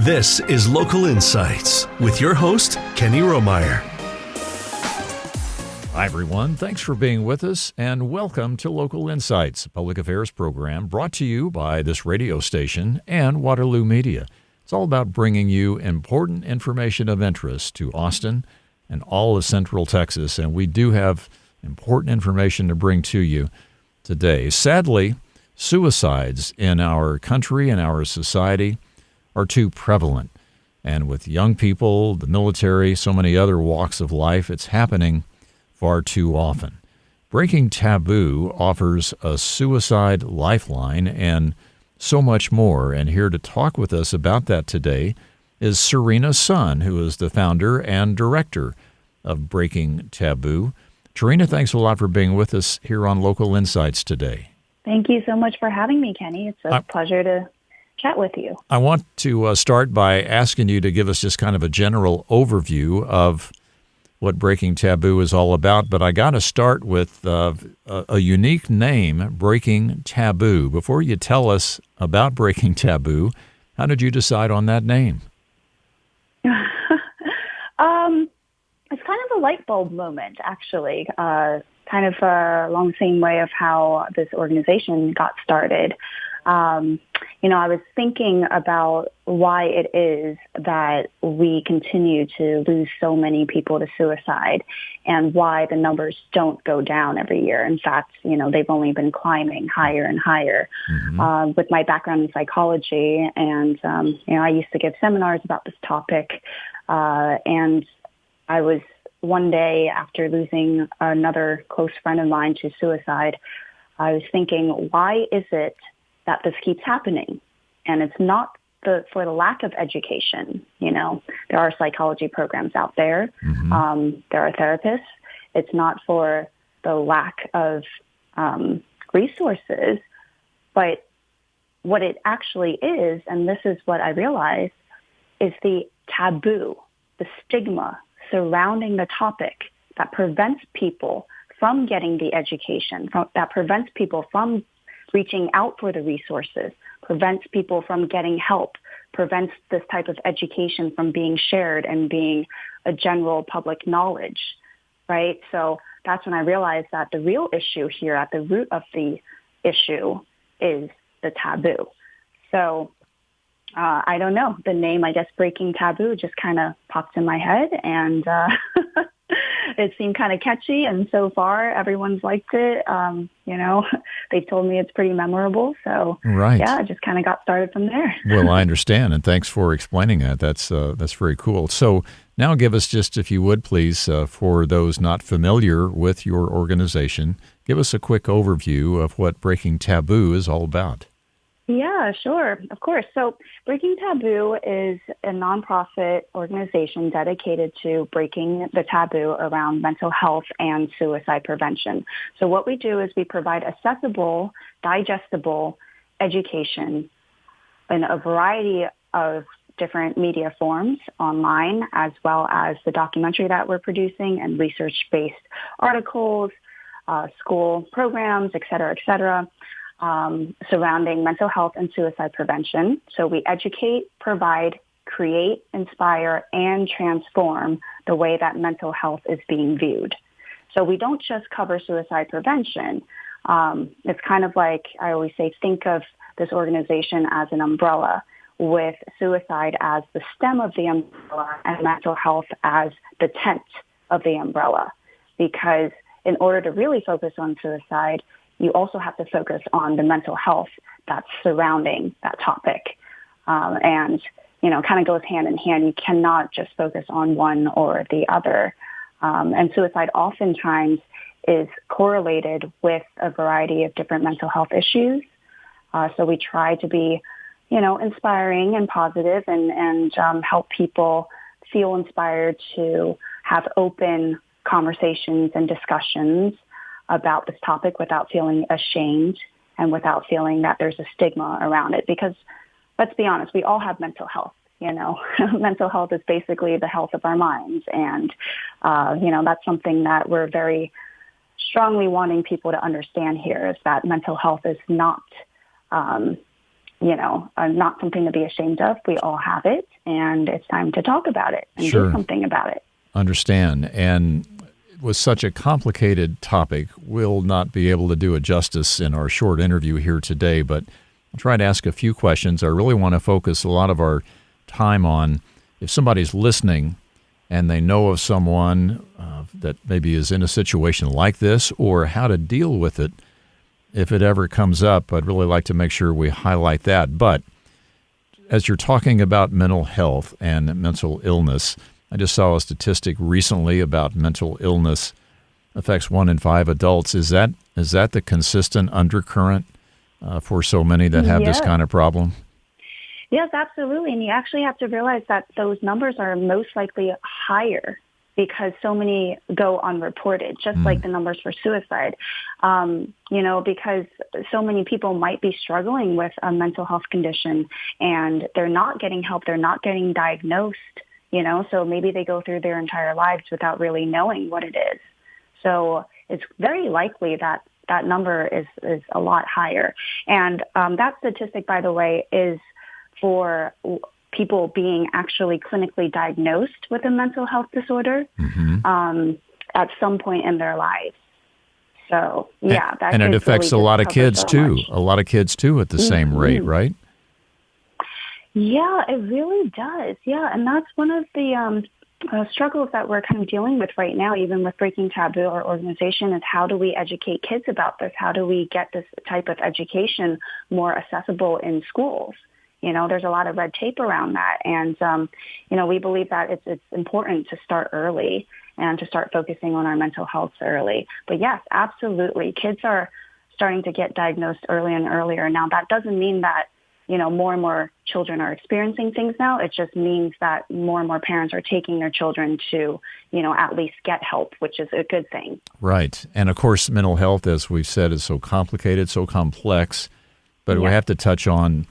This is Local Insights with your host, Kenny Rahmeyer. Hi, everyone. Thanks for being with us, and welcome to Local Insights, a public affairs program brought to you by this radio station and Waterloo Media. It's all about bringing you important information of interest to Austin and all of Central Texas, and we do have important information to bring to you today. Sadly, suicides in our country and our society are too prevalent. And with young people, the military, so many other walks of life, it's happening far too often. Breaking Taboo offers a suicide lifeline and so much more. And here to talk with us about that today is Serena Sun, who is the founder and director of Breaking Taboo. Serena, thanks a lot for being with us here on Local Insights today. Thank you so much for having me, Kenny. It's a pleasure to chat with you. I want to start by asking you to give us just kind of a general overview of what Breaking Taboo is all about, but I got to start with a unique name, Breaking Taboo. Before you tell us about Breaking Taboo, how did you decide on that name? It's kind of a light bulb moment, actually, kind of along the same way of how this organization got started. I was thinking about why it is that we continue to lose so many people to suicide and why the numbers don't go down every year. In fact, they've only been climbing higher and higher. Mm-hmm. With my background in psychology, and, I used to give seminars about this topic. And I was one day after losing another close friend of mine to suicide, I was thinking, why is it that this keeps happening? And it's not for the lack of education. There are psychology programs out there. Mm-hmm. There are therapists. It's not for the lack of resources, but what it actually is, and this is what I realized, is the taboo, the stigma surrounding the topic that prevents people from getting the education, that prevents people from reaching out for the resources, prevents people from getting help, prevents this type of education from being shared and being a general public knowledge, right? So that's when I realized that the real issue here at the root of the issue is the taboo. So I don't know, the name, I guess, Breaking Taboo just kind of popped in my head, and it seemed kind of catchy, and so far everyone's liked it. They've told me it's pretty memorable, so right. Yeah, I just kind of got started from there. Well, I understand, and thanks for explaining that. That's very cool. So now give us just, if you would please, for those not familiar with your organization, give us a quick overview of what Breaking Taboo is all about. Yeah, sure. Of course. So Breaking Taboo is a nonprofit organization dedicated to breaking the taboo around mental health and suicide prevention. So what we do is we provide accessible, digestible education in a variety of different media forms online, as well as the documentary that we're producing and research-based articles, school programs, et cetera, surrounding mental health and suicide prevention. So we educate, provide, create, inspire, and transform the way that mental health is being viewed. So we don't just cover suicide prevention. It's kind of like I always say, think of this organization as an umbrella, with suicide as the stem of the umbrella and mental health as the tent of the umbrella. Because in order to really focus on suicide, you also have to focus on the mental health that's surrounding that topic. And kind of goes hand in hand. You cannot just focus on one or the other. And suicide oftentimes is correlated with a variety of different mental health issues. So we try to be, inspiring and positive and help people feel inspired to have open conversations and discussions about this topic without feeling ashamed and without feeling that there's a stigma around it. Because let's be honest, we all have mental health. Mental health is basically the health of our minds. And, that's something that we're very strongly wanting people to understand here, is that mental health is not not something to be ashamed of. We all have it, and it's time to talk about it and Sure. do something about it. Understand. And with such a complicated topic, we'll not be able to do it justice in our short interview here today, but I'll try to ask a few questions. I really want to focus a lot of our time on if somebody's listening and they know of someone that maybe is in a situation like this, or how to deal with it if it ever comes up. I'd really like to make sure we highlight that. But as you're talking about mental health and mental illness, I just saw a statistic recently about mental illness affects 1 in 5 adults. Is that the consistent undercurrent for so many that have this kind of problem? Yes, absolutely. And you actually have to realize that those numbers are most likely higher because so many go unreported, just like the numbers for suicide. Because so many people might be struggling with a mental health condition and they're not getting help, they're not getting diagnosed, so maybe they go through their entire lives without really knowing what it is. So it's very likely that that number is a lot higher. And that statistic, by the way, is for people being actually clinically diagnosed with a mental health disorder at some point in their lives. So, yeah. And it affects really a lot of kids, too. much. A lot of kids, too, at the same rate, right? Yeah, it really does. Yeah, and that's one of the struggles that we're kind of dealing with right now, even with Breaking Taboo, our organization, is how do we educate kids about this? How do we get this type of education more accessible in schools? There's a lot of red tape around that. And, we believe that it's important to start early and to start focusing on our mental health early. But yes, absolutely. Kids are starting to get diagnosed earlier and earlier. Now, that doesn't mean that, more and more children are experiencing things now. It just means that more and more parents are taking their children to, at least get help, which is a good thing. Right. And of course, mental health, as we've said, is so complicated, so complex, but we have to touch on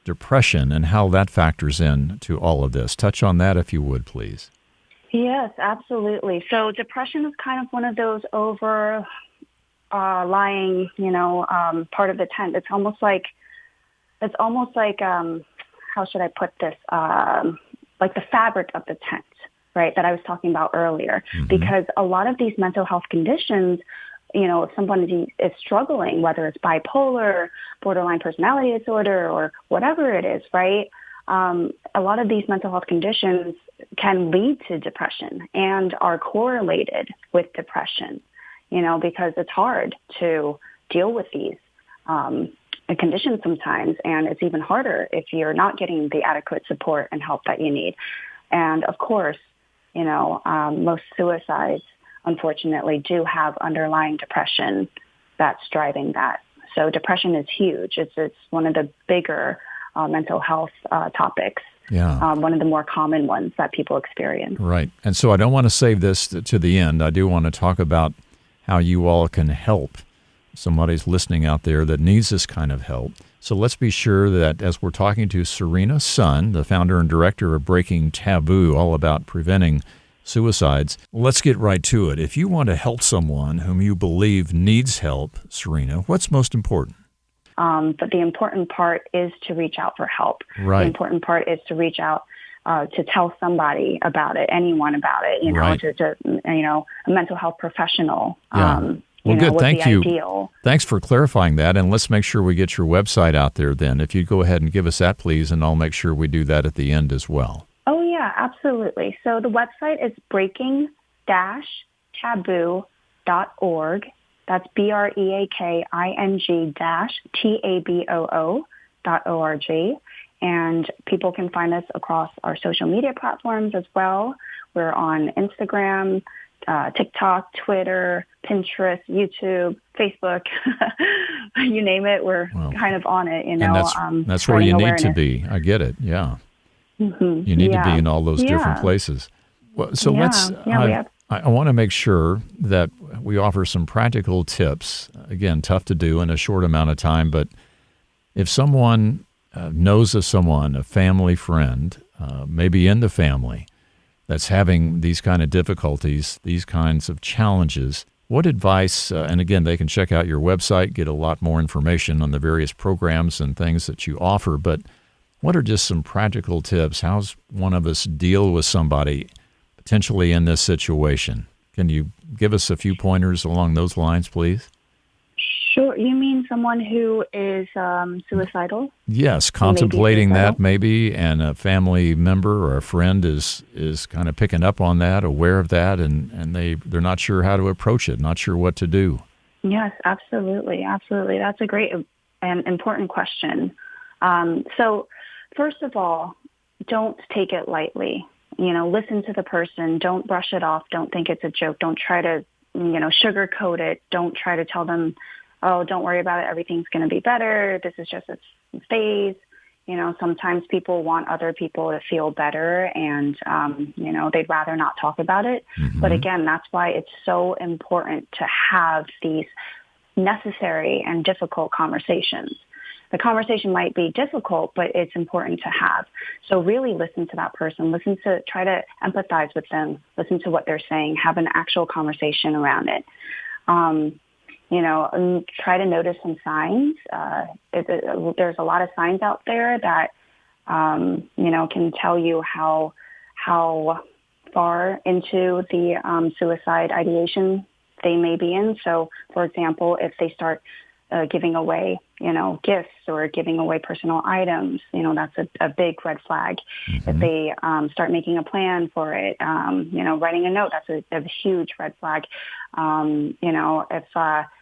depression and how that factors in to all of this. Touch on that if you would, please. Yes, absolutely. So depression is kind of one of those lying, part of the tent. It's almost like how should I put this? Like the fabric of the tent, right? That I was talking about earlier, because a lot of these mental health conditions, if somebody is struggling, whether it's bipolar, borderline personality disorder, or whatever it is, right? A lot of these mental health conditions can lead to depression and are correlated with depression, because it's hard to deal with these conditions sometimes, and it's even harder if you're not getting the adequate support and help that you need. And of course, most suicides, unfortunately, do have underlying depression that's driving that. So depression is huge. It's one of the bigger mental health topics. Yeah. One of the more common ones that people experience. Right. And so I don't want to save this to the end. I do want to talk about how you all can help somebody's listening out there that needs this kind of help. So let's be sure that as we're talking to Serena Sun, the founder and director of Breaking Taboo, all about preventing suicides, let's get right to it. If you want to help someone whom you believe needs help, Serena, what's most important? But the important part is to reach out for help. Right. The important part is to reach out to tell somebody about it, anyone about it, right. to a mental health professional. Yeah. Well, good. Thank you. Ideal. Thanks for clarifying that. And let's make sure we get your website out there then. If you'd go ahead and give us that, please, and I'll make sure we do that at the end as well. Oh, yeah, absolutely. So the website is breaking-taboo.org. That's breaking-taboo.org. And people can find us across our social media platforms as well. We're on Instagram, TikTok, Twitter, Pinterest, YouTube, Facebook, you name it. We're kind of on it, And that's where you need to be. I get it. Yeah. You need to be in all those different places. Well, so I want to make sure that we offer some practical tips. Again, tough to do in a short amount of time, but if someone knows of someone, a family friend, maybe in the family, that's having these kind of difficulties, these kinds of challenges, What advice, and again, they can check out your website, get a lot more information on the various programs and things that you offer, but what are just some practical tips? How's one of us deal with somebody potentially in this situation? Can you give us a few pointers along those lines, please? Sure. You mean someone who is suicidal? Yes, contemplating that maybe, and a family member or a friend is kind of picking up on that, aware of that, and they're not sure how to approach it, not sure what to do. Yes, absolutely. Absolutely. That's a great and important question. So first of all, don't take it lightly. Listen to the person. Don't brush it off. Don't think it's a joke. Don't try to, sugarcoat it. Don't try to tell them, oh, don't worry about it. Everything's going to be better. This is just a phase. Sometimes people want other people to feel better and, they'd rather not talk about it. Mm-hmm. But again, that's why it's so important to have these necessary and difficult conversations. The conversation might be difficult, but it's important to have. So really listen to that person. Try to empathize with them. Listen to what they're saying. Have an actual conversation around it. And try to notice some signs. There's a lot of signs out there that, can tell you how far into the suicide ideation they may be in. So, for example, if they start giving away, gifts or giving away personal items, that's a big red flag. Mm-hmm. If they start making a plan for it, writing a note, that's a huge red flag. If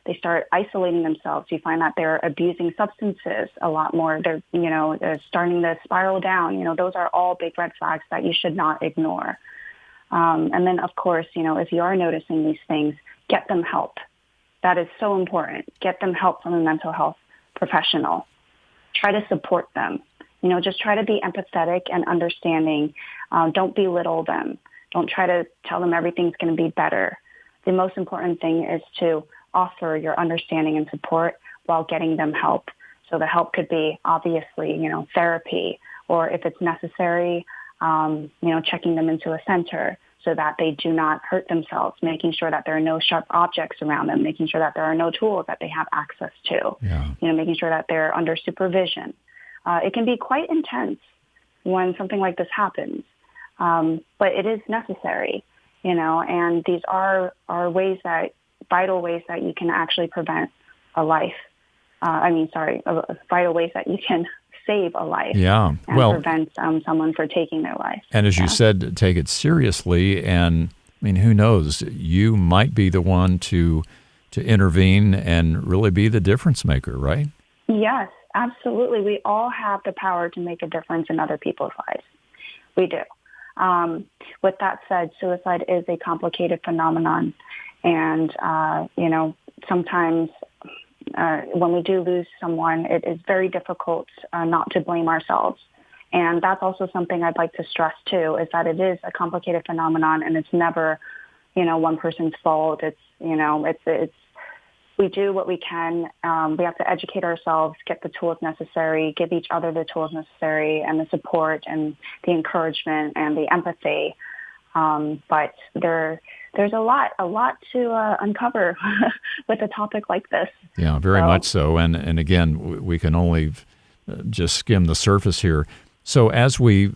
they start isolating themselves, you find that they're abusing substances a lot more. They're starting to spiral down. Those are all big red flags that you should not ignore. And then, of course, if you are noticing these things, get them help. That is so important. Get them help from a mental health professional. Try to support them. Just try to be empathetic and understanding. Don't belittle them. Don't try to tell them everything's going to be better. The most important thing is to offer your understanding and support while getting them help. So the help could be obviously, therapy, or if it's necessary, checking them into a center so that they do not hurt themselves, making sure that there are no sharp objects around them, making sure that there are no tools that they have access to, making sure that they're under supervision. It can be quite intense when something like this happens, but it is necessary, and these are vital ways that you can actually prevent a life. Vital ways that you can save a life and prevent someone from taking their life. And as you said, take it seriously. And who knows? You might be the one to intervene and really be the difference maker, right? Yes, absolutely. We all have the power to make a difference in other people's lives. We do. With that said, suicide is a complicated phenomenon. And, sometimes when we do lose someone, it is very difficult not to blame ourselves. And that's also something I'd like to stress, too, is that it is a complicated phenomenon, and it's never, one person's fault. It's we do what we can. We have to educate ourselves, get the tools necessary, give each other the tools necessary, and the support and the encouragement and the empathy. But there's a lot to uncover with a topic like this. Yeah, very much so. And again, we can only just skim the surface here. So as we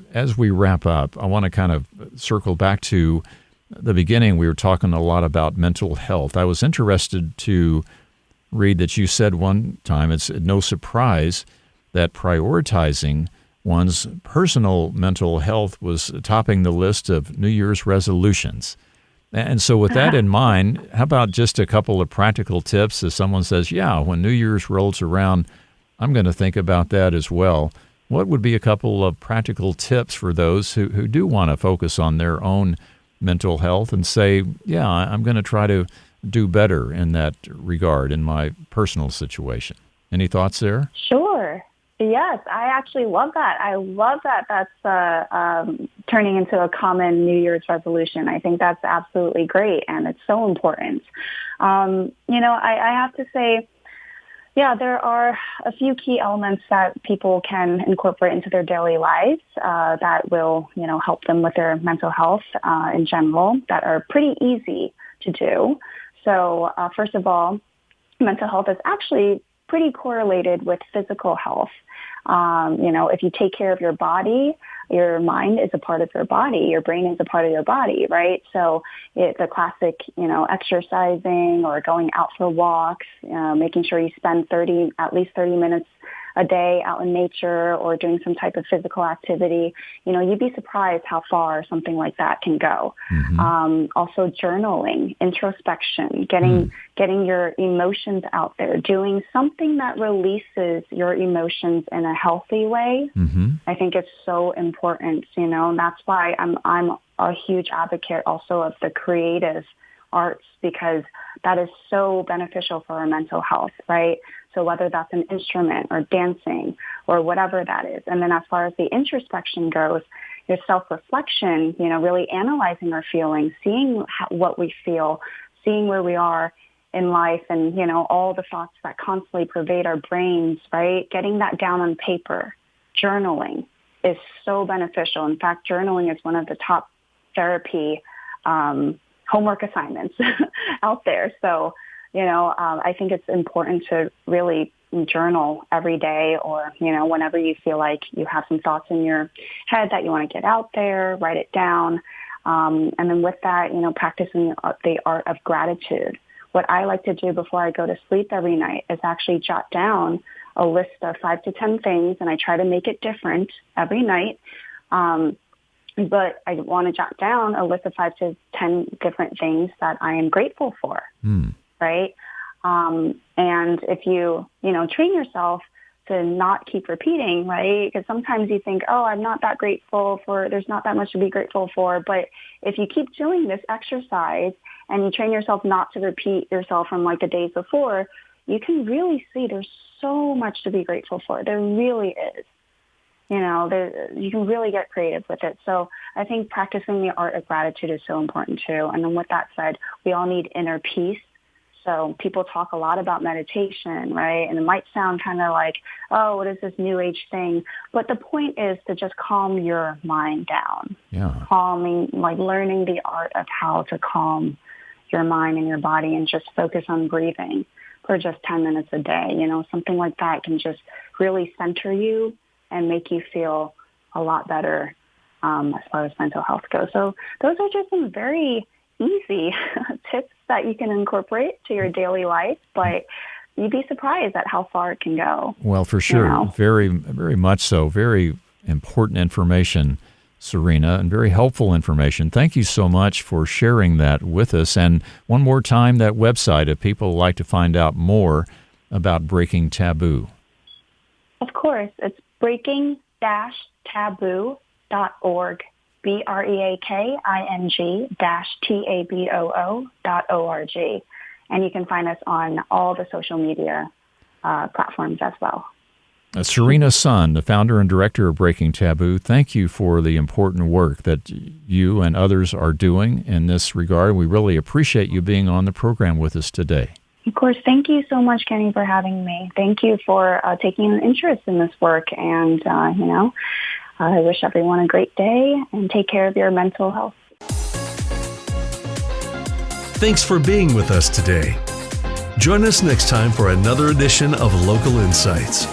wrap up, I want to kind of circle back to the beginning. We were talking a lot about mental health. I was interested to read that you said one time, it's no surprise that prioritizing one's personal mental health was topping the list of New Year's resolutions. And so with that in mind, how about just a couple of practical tips as someone says, when New Year's rolls around, I'm going to think about that as well. What would be a couple of practical tips for those who do want to focus on their own mental health and say, I'm going to try to do better in that regard in my personal situation? Any thoughts there? Sure. Yes, I actually love that. I love that that's turning into a common New Year's resolution. I think that's absolutely great, and it's so important. I have to say, there are a few key elements that people can incorporate into their daily lives that will, help them with their mental health in general, that are pretty easy to do. So first of all, mental health is actually pretty correlated with physical health. If you take care of your body, your mind is a part of your body, your brain is a part of your body, right? So the classic, exercising or going out for walks, making sure you spend at least 30 minutes a day out in nature or doing some type of physical activity, you'd be surprised how far something like that can go. Mm-hmm. Also journaling, introspection, getting your emotions out there, doing something that releases your emotions in a healthy way. Mm-hmm. I think it's so important, and that's why I'm a huge advocate also of the creative arts, because that is so beneficial for our mental health, right? So whether that's an instrument or dancing or whatever that is. And then as far as the introspection goes, your self-reflection, really analyzing our feelings, seeing what we feel, seeing where we are in life and, all the thoughts that constantly pervade our brains, right? Getting that down on paper, journaling is so beneficial. In fact, journaling is one of the top therapy homework assignments out there. So, I think it's important to really journal every day or, whenever you feel like you have some thoughts in your head that you want to get out there, write it down. And then with that, practicing the art of gratitude. What I like to do before I go to sleep every night is actually jot down a list of 5 to 10 things, and I try to make it different every night. But I want to jot down a list of 5 to 10 different things that I am grateful for, right? And if you, train yourself to not keep repeating, right? Because sometimes you think, I'm not that grateful for, there's not that much to be grateful for. But if you keep doing this exercise and you train yourself not to repeat yourself from like the days before, you can really see there's so much to be grateful for. There really is. You can really get creative with it. So I think practicing the art of gratitude is so important too. And then with that said, we all need inner peace. So people talk a lot about meditation, right? And it might sound kind of like, what is this new age thing? But the point is to just calm your mind down. Yeah. Calming, like learning the art of how to calm your mind and your body and just focus on breathing for just 10 minutes a day. Something like that can just really center you and make you feel a lot better as far as mental health goes. So those are just some very easy tips that you can incorporate to your daily life, but you'd be surprised at how far it can go. Well, for sure. Very, very much so. Very important information, Serena, and very helpful information. Thank you so much for sharing that with us. And one more time, that website, if people would like to find out more about Breaking Taboo. Of course. It's breaking-taboo.org. BREAKING-TABOO.org. And you can find us on all the social media platforms as well. Serena Sun, the founder and director of Breaking Taboo, thank you for the important work that you and others are doing in this regard. We really appreciate you being on the program with us today. Of course. Thank you so much, Kenny, for having me. Thank you for taking an interest in this work. And, I wish everyone a great day and take care of your mental health. Thanks for being with us today. Join us next time for another edition of Local Insights.